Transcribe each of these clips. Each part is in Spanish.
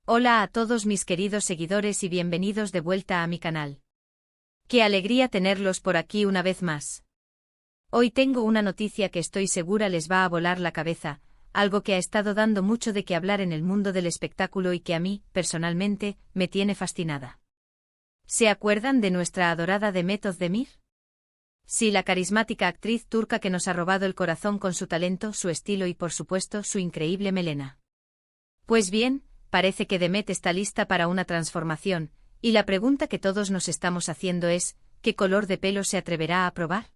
Hola a todos mis queridos seguidores y bienvenidos de vuelta a mi canal. Qué alegría tenerlos por aquí una vez más. Hoy tengo una noticia que estoy segura les va a volar la cabeza, algo que ha estado dando mucho de qué hablar en el mundo del espectáculo y que a mí, personalmente, me tiene fascinada. ¿Se acuerdan de nuestra adorada Demet Özdemir? Sí, la carismática actriz turca que nos ha robado el corazón con su talento, su estilo y por supuesto su increíble melena. Pues bien, parece que Demet está lista para una transformación, y la pregunta que todos nos estamos haciendo es, ¿qué color de pelo se atreverá a probar?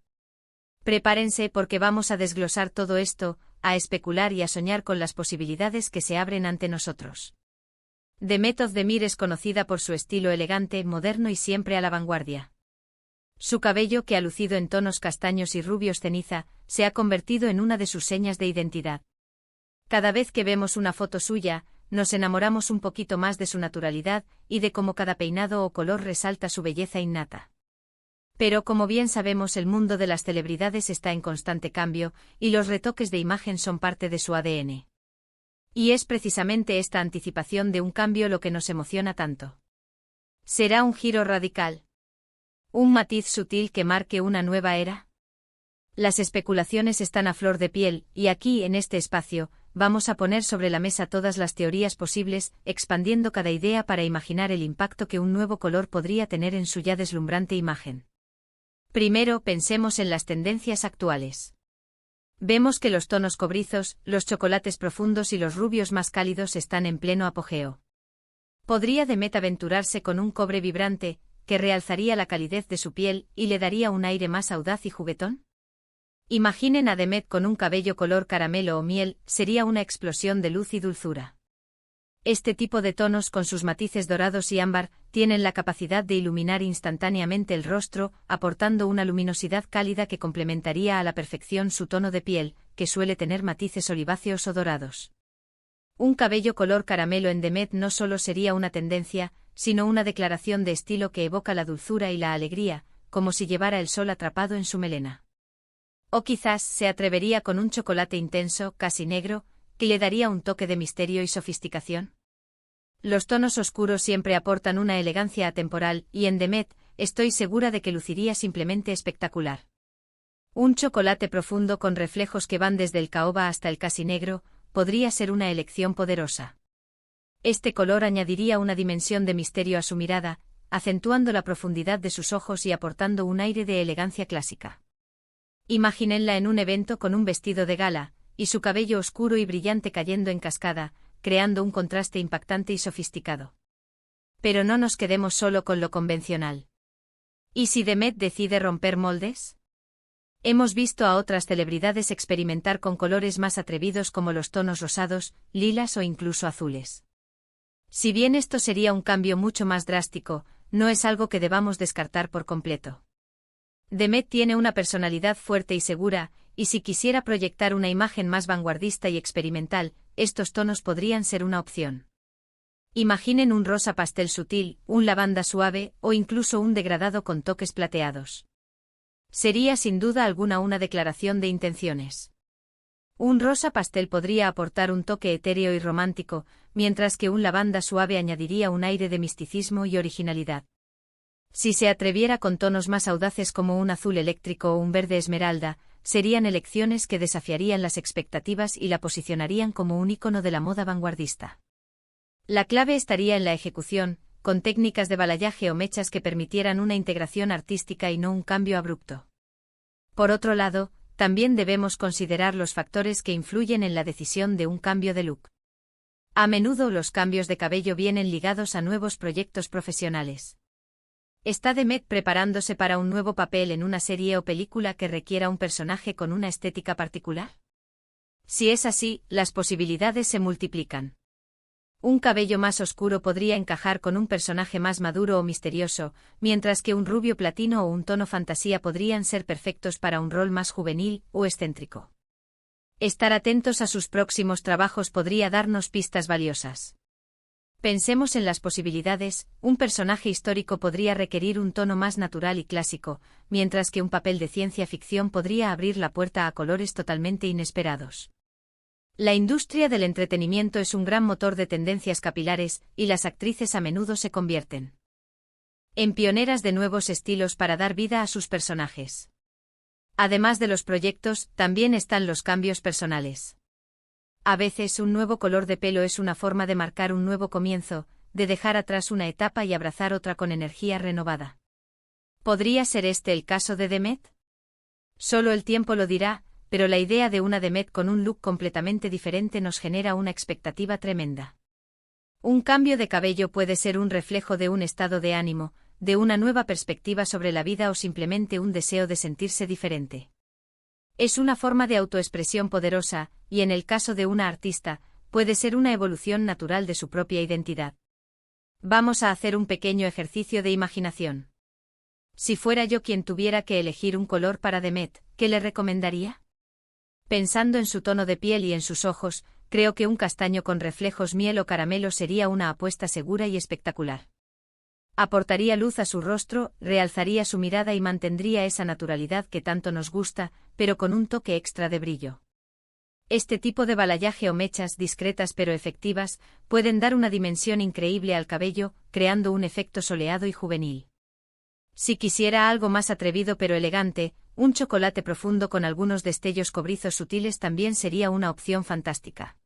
Prepárense porque vamos a desglosar todo esto, a especular y a soñar con las posibilidades que se abren ante nosotros. Demet Özdemir es conocida por su estilo elegante, moderno y siempre a la vanguardia. Su cabello, que ha lucido en tonos castaños y rubios ceniza, se ha convertido en una de sus señas de identidad. Cada vez que vemos una foto suya, nos enamoramos un poquito más de su naturalidad y de cómo cada peinado o color resalta su belleza innata. Pero como bien sabemos, el mundo de las celebridades está en constante cambio, y los retoques de imagen son parte de su ADN. Y es precisamente esta anticipación de un cambio lo que nos emociona tanto. ¿Será un giro radical? ¿Un matiz sutil que marque una nueva era? Las especulaciones están a flor de piel, y aquí, en este espacio, vamos a poner sobre la mesa todas las teorías posibles, expandiendo cada idea para imaginar el impacto que un nuevo color podría tener en su ya deslumbrante imagen. Primero, pensemos en las tendencias actuales. Vemos que los tonos cobrizos, los chocolates profundos y los rubios más cálidos están en pleno apogeo. ¿Podría Demet aventurarse con un cobre vibrante, que realzaría la calidez de su piel y le daría un aire más audaz y juguetón? Imaginen a Demet con un cabello color caramelo o miel, sería una explosión de luz y dulzura. Este tipo de tonos con sus matices dorados y ámbar, tienen la capacidad de iluminar instantáneamente el rostro, aportando una luminosidad cálida que complementaría a la perfección su tono de piel, que suele tener matices oliváceos o dorados. Un cabello color caramelo en Demet no solo sería una tendencia, sino una declaración de estilo que evoca la dulzura y la alegría, como si llevara el sol atrapado en su melena. O quizás se atrevería con un chocolate intenso, casi negro, que le daría un toque de misterio y sofisticación. Los tonos oscuros siempre aportan una elegancia atemporal, y en Demet, estoy segura de que luciría simplemente espectacular. Un chocolate profundo con reflejos que van desde el caoba hasta el casi negro, podría ser una elección poderosa. Este color añadiría una dimensión de misterio a su mirada, acentuando la profundidad de sus ojos y aportando un aire de elegancia clásica. Imagínenla en un evento con un vestido de gala, y su cabello oscuro y brillante cayendo en cascada, creando un contraste impactante y sofisticado. Pero no nos quedemos solo con lo convencional. ¿Y si Demet decide romper moldes? Hemos visto a otras celebridades experimentar con colores más atrevidos como los tonos rosados, lilas o incluso azules. Si bien esto sería un cambio mucho más drástico, no es algo que debamos descartar por completo. Demet tiene una personalidad fuerte y segura, y si quisiera proyectar una imagen más vanguardista y experimental, estos tonos podrían ser una opción. Imaginen un rosa pastel sutil, un lavanda suave, o incluso un degradado con toques plateados. Sería sin duda alguna una declaración de intenciones. Un rosa pastel podría aportar un toque etéreo y romántico, mientras que un lavanda suave añadiría un aire de misticismo y originalidad. Si se atreviera con tonos más audaces como un azul eléctrico o un verde esmeralda, serían elecciones que desafiarían las expectativas y la posicionarían como un ícono de la moda vanguardista. La clave estaría en la ejecución, con técnicas de balayage o mechas que permitieran una integración artística y no un cambio abrupto. Por otro lado, también debemos considerar los factores que influyen en la decisión de un cambio de look. A menudo los cambios de cabello vienen ligados a nuevos proyectos profesionales. ¿Está Demet preparándose para un nuevo papel en una serie o película que requiera un personaje con una estética particular? Si es así, las posibilidades se multiplican. Un cabello más oscuro podría encajar con un personaje más maduro o misterioso, mientras que un rubio platino o un tono fantasía podrían ser perfectos para un rol más juvenil o excéntrico. Estar atentos a sus próximos trabajos podría darnos pistas valiosas. Pensemos en las posibilidades, un personaje histórico podría requerir un tono más natural y clásico, mientras que un papel de ciencia ficción podría abrir la puerta a colores totalmente inesperados. La industria del entretenimiento es un gran motor de tendencias capilares, y las actrices a menudo se convierten en pioneras de nuevos estilos para dar vida a sus personajes. Además de los proyectos, también están los cambios personales. A veces un nuevo color de pelo es una forma de marcar un nuevo comienzo, de dejar atrás una etapa y abrazar otra con energía renovada. ¿Podría ser este el caso de Demet? Solo el tiempo lo dirá, pero la idea de una Demet con un look completamente diferente nos genera una expectativa tremenda. Un cambio de cabello puede ser un reflejo de un estado de ánimo, de una nueva perspectiva sobre la vida o simplemente un deseo de sentirse diferente. Es una forma de autoexpresión poderosa, y en el caso de una artista, puede ser una evolución natural de su propia identidad. Vamos a hacer un pequeño ejercicio de imaginación. Si fuera yo quien tuviera que elegir un color para Demet, ¿qué le recomendaría? Pensando en su tono de piel y en sus ojos, creo que un castaño con reflejos miel o caramelo sería una apuesta segura y espectacular. Aportaría luz a su rostro, realzaría su mirada y mantendría esa naturalidad que tanto nos gusta, pero con un toque extra de brillo. Este tipo de balayage o mechas discretas pero efectivas pueden dar una dimensión increíble al cabello, creando un efecto soleado y juvenil. Si quisiera algo más atrevido pero elegante, un chocolate profundo con algunos destellos cobrizos sutiles también sería una opción fantástica.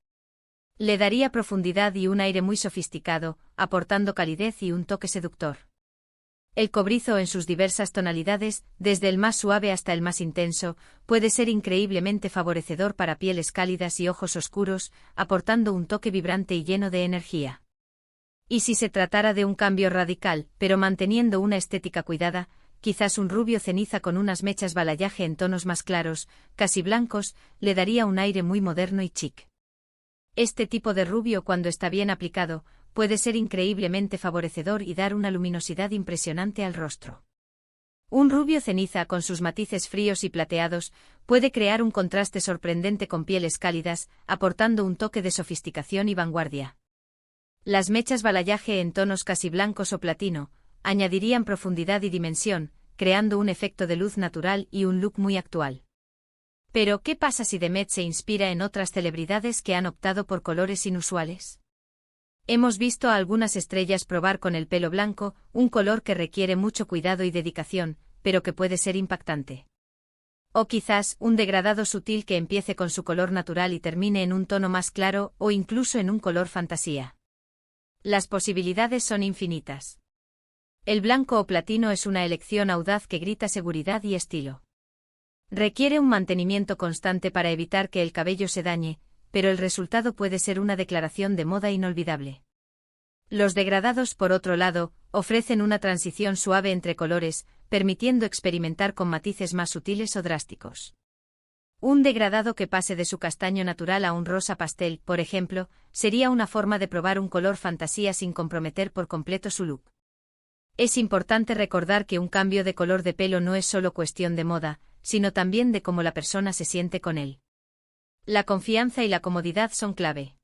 Le daría profundidad y un aire muy sofisticado, aportando calidez y un toque seductor. El cobrizo en sus diversas tonalidades, desde el más suave hasta el más intenso, puede ser increíblemente favorecedor para pieles cálidas y ojos oscuros, aportando un toque vibrante y lleno de energía. Y si se tratara de un cambio radical, pero manteniendo una estética cuidada, quizás un rubio ceniza con unas mechas balayage en tonos más claros, casi blancos, le daría un aire muy moderno y chic. Este tipo de rubio, cuando está bien aplicado, puede ser increíblemente favorecedor y dar una luminosidad impresionante al rostro. Un rubio ceniza con sus matices fríos y plateados puede crear un contraste sorprendente con pieles cálidas, aportando un toque de sofisticación y vanguardia. Las mechas balayage en tonos casi blancos o platino añadirían profundidad y dimensión, creando un efecto de luz natural y un look muy actual. Pero, ¿qué pasa si Demet se inspira en otras celebridades que han optado por colores inusuales? Hemos visto a algunas estrellas probar con el pelo blanco, un color que requiere mucho cuidado y dedicación, pero que puede ser impactante. O quizás, un degradado sutil que empiece con su color natural y termine en un tono más claro, o incluso en un color fantasía. Las posibilidades son infinitas. El blanco o platino es una elección audaz que grita seguridad y estilo. Requiere un mantenimiento constante para evitar que el cabello se dañe, pero el resultado puede ser una declaración de moda inolvidable. Los degradados, por otro lado, ofrecen una transición suave entre colores, permitiendo experimentar con matices más sutiles o drásticos. Un degradado que pase de su castaño natural a un rosa pastel, por ejemplo, sería una forma de probar un color fantasía sin comprometer por completo su look. Es importante recordar que un cambio de color de pelo no es solo cuestión de moda, sino también de cómo la persona se siente con él. La confianza y la comodidad son clave.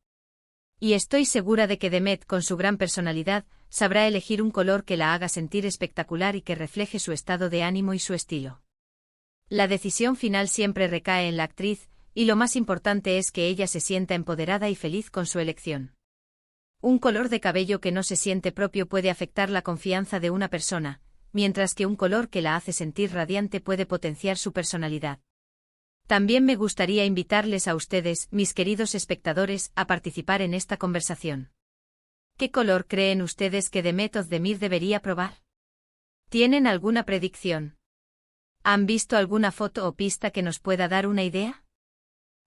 Y estoy segura de que Demet, con su gran personalidad, sabrá elegir un color que la haga sentir espectacular y que refleje su estado de ánimo y su estilo. La decisión final siempre recae en la actriz, y lo más importante es que ella se sienta empoderada y feliz con su elección. Un color de cabello que no se siente propio puede afectar la confianza de una persona, mientras que un color que la hace sentir radiante puede potenciar su personalidad. También me gustaría invitarles a ustedes, mis queridos espectadores, a participar en esta conversación. ¿Qué color creen ustedes que Demet Özdemir debería probar? ¿Tienen alguna predicción? ¿Han visto alguna foto o pista que nos pueda dar una idea?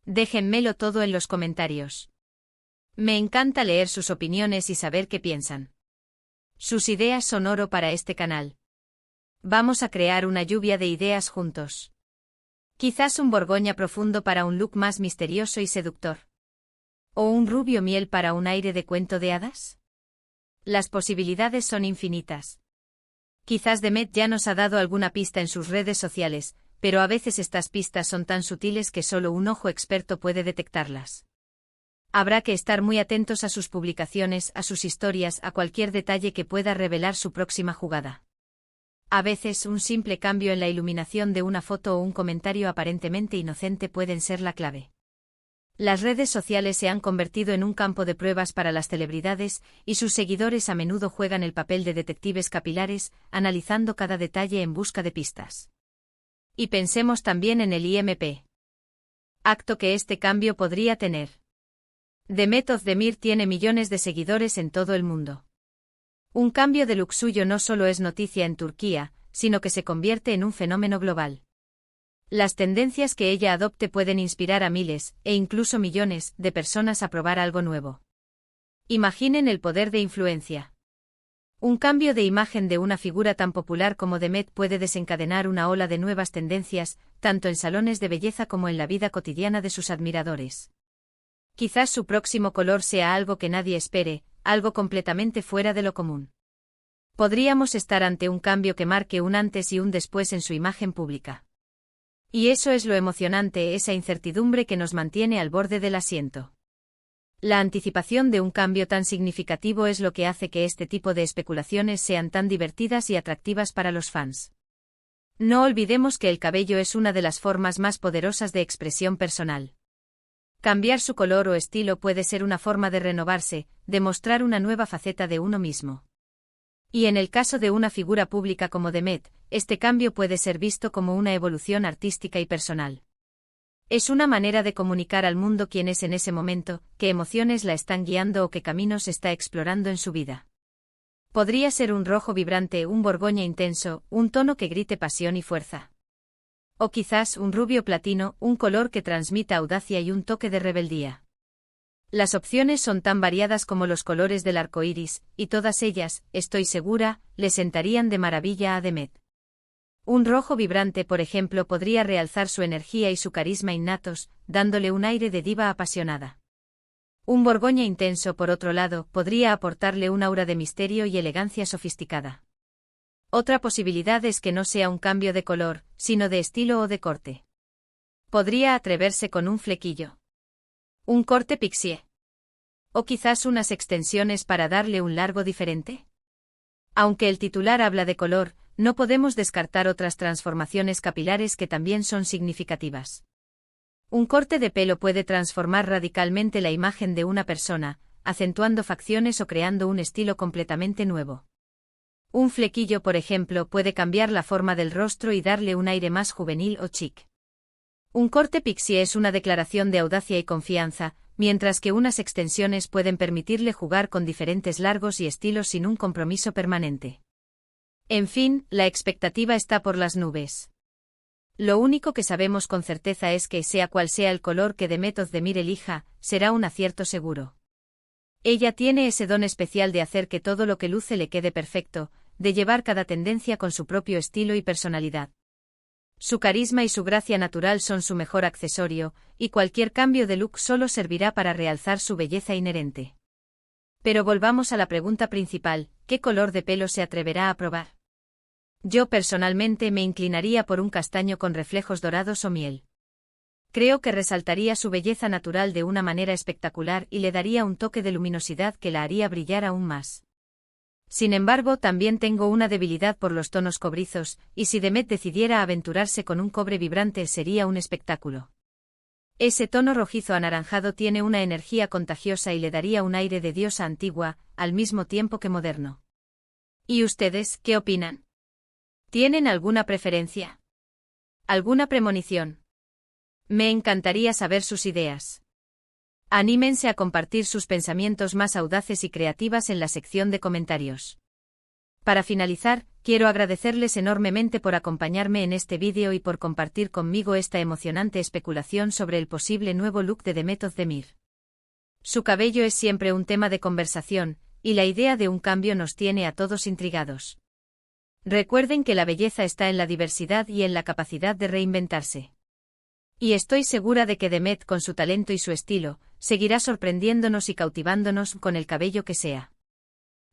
Déjenmelo todo en los comentarios. Me encanta leer sus opiniones y saber qué piensan. Sus ideas son oro para este canal. Vamos a crear una lluvia de ideas juntos. Quizás un borgoña profundo para un look más misterioso y seductor. ¿O un rubio miel para un aire de cuento de hadas? Las posibilidades son infinitas. Quizás Demet ya nos ha dado alguna pista en sus redes sociales, pero a veces estas pistas son tan sutiles que solo un ojo experto puede detectarlas. Habrá que estar muy atentos a sus publicaciones, a sus historias, a cualquier detalle que pueda revelar su próxima jugada. A veces un simple cambio en la iluminación de una foto o un comentario aparentemente inocente pueden ser la clave. Las redes sociales se han convertido en un campo de pruebas para las celebridades, y sus seguidores a menudo juegan el papel de detectives capilares, analizando cada detalle en busca de pistas. Y pensemos también en el IMP. Acto que este cambio podría tener. Demet Özdemir tiene millones de seguidores en todo el mundo. Un cambio de look suyo no solo es noticia en Turquía, sino que se convierte en un fenómeno global. Las tendencias que ella adopte pueden inspirar a miles, e incluso millones, de personas a probar algo nuevo. Imaginen el poder de influencia. Un cambio de imagen de una figura tan popular como Demet puede desencadenar una ola de nuevas tendencias, tanto en salones de belleza como en la vida cotidiana de sus admiradores. Quizás su próximo color sea algo que nadie espere, algo completamente fuera de lo común. Podríamos estar ante un cambio que marque un antes y un después en su imagen pública. Y eso es lo emocionante, esa incertidumbre que nos mantiene al borde del asiento. La anticipación de un cambio tan significativo es lo que hace que este tipo de especulaciones sean tan divertidas y atractivas para los fans. No olvidemos que el cabello es una de las formas más poderosas de expresión personal. Cambiar su color o estilo puede ser una forma de renovarse, de mostrar una nueva faceta de uno mismo. Y en el caso de una figura pública como Demet, este cambio puede ser visto como una evolución artística y personal. Es una manera de comunicar al mundo quién es en ese momento, qué emociones la están guiando o qué caminos está explorando en su vida. Podría ser un rojo vibrante, un borgoña intenso, un tono que grite pasión y fuerza. O quizás un rubio platino, un color que transmita audacia y un toque de rebeldía. Las opciones son tan variadas como los colores del arco iris, y todas ellas, estoy segura, le sentarían de maravilla a Demet. Un rojo vibrante, por ejemplo, podría realzar su energía y su carisma innatos, dándole un aire de diva apasionada. Un borgoña intenso, por otro lado, podría aportarle un aura de misterio y elegancia sofisticada. Otra posibilidad es que no sea un cambio de color, sino de estilo o de corte. Podría atreverse con un flequillo. Un corte pixie. O quizás unas extensiones para darle un largo diferente. Aunque el titular habla de color, no podemos descartar otras transformaciones capilares que también son significativas. Un corte de pelo puede transformar radicalmente la imagen de una persona, acentuando facciones o creando un estilo completamente nuevo. Un flequillo, por ejemplo, puede cambiar la forma del rostro y darle un aire más juvenil o chic. Un corte pixie es una declaración de audacia y confianza, mientras que unas extensiones pueden permitirle jugar con diferentes largos y estilos sin un compromiso permanente. En fin, la expectativa está por las nubes. Lo único que sabemos con certeza es que, sea cual sea el color que Demet Özdemir elija, será un acierto seguro. Ella tiene ese don especial de hacer que todo lo que luce le quede perfecto, de llevar cada tendencia con su propio estilo y personalidad. Su carisma y su gracia natural son su mejor accesorio, y cualquier cambio de look solo servirá para realzar su belleza inherente. Pero volvamos a la pregunta principal, ¿qué color de pelo se atreverá a probar? Yo personalmente me inclinaría por un castaño con reflejos dorados o miel. Creo que resaltaría su belleza natural de una manera espectacular y le daría un toque de luminosidad que la haría brillar aún más. Sin embargo, también tengo una debilidad por los tonos cobrizos, y si Demet decidiera aventurarse con un cobre vibrante sería un espectáculo. Ese tono rojizo anaranjado tiene una energía contagiosa y le daría un aire de diosa antigua, al mismo tiempo que moderno. ¿Y ustedes, qué opinan? ¿Tienen alguna preferencia? ¿Alguna premonición? Me encantaría saber sus ideas. Anímense a compartir sus pensamientos más audaces y creativas en la sección de comentarios. Para finalizar, quiero agradecerles enormemente por acompañarme en este vídeo y por compartir conmigo esta emocionante especulación sobre el posible nuevo look de Demet Özdemir. Su cabello es siempre un tema de conversación, y la idea de un cambio nos tiene a todos intrigados. Recuerden que la belleza está en la diversidad y en la capacidad de reinventarse. Y estoy segura de que Demet, con su talento y su estilo, seguirá sorprendiéndonos y cautivándonos con el cabello que sea.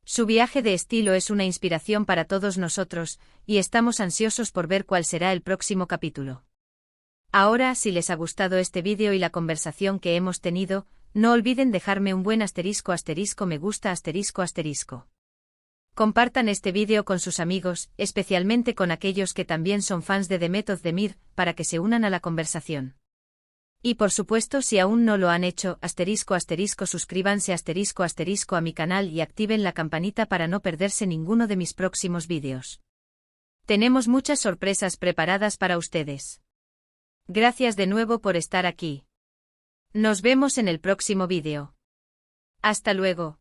Su viaje de estilo es una inspiración para todos nosotros, y estamos ansiosos por ver cuál será el próximo capítulo. Ahora, si les ha gustado este vídeo y la conversación que hemos tenido, no olviden dejarme un buen *** me gusta ***. Compartan este vídeo con sus amigos, especialmente con aquellos que también son fans de Demet Özdemir, para que se unan a la conversación. Y por supuesto, si aún no lo han hecho, suscríbanse a mi canal y activen la campanita para no perderse ninguno de mis próximos vídeos. Tenemos muchas sorpresas preparadas para ustedes. Gracias de nuevo por estar aquí. Nos vemos en el próximo vídeo. Hasta luego.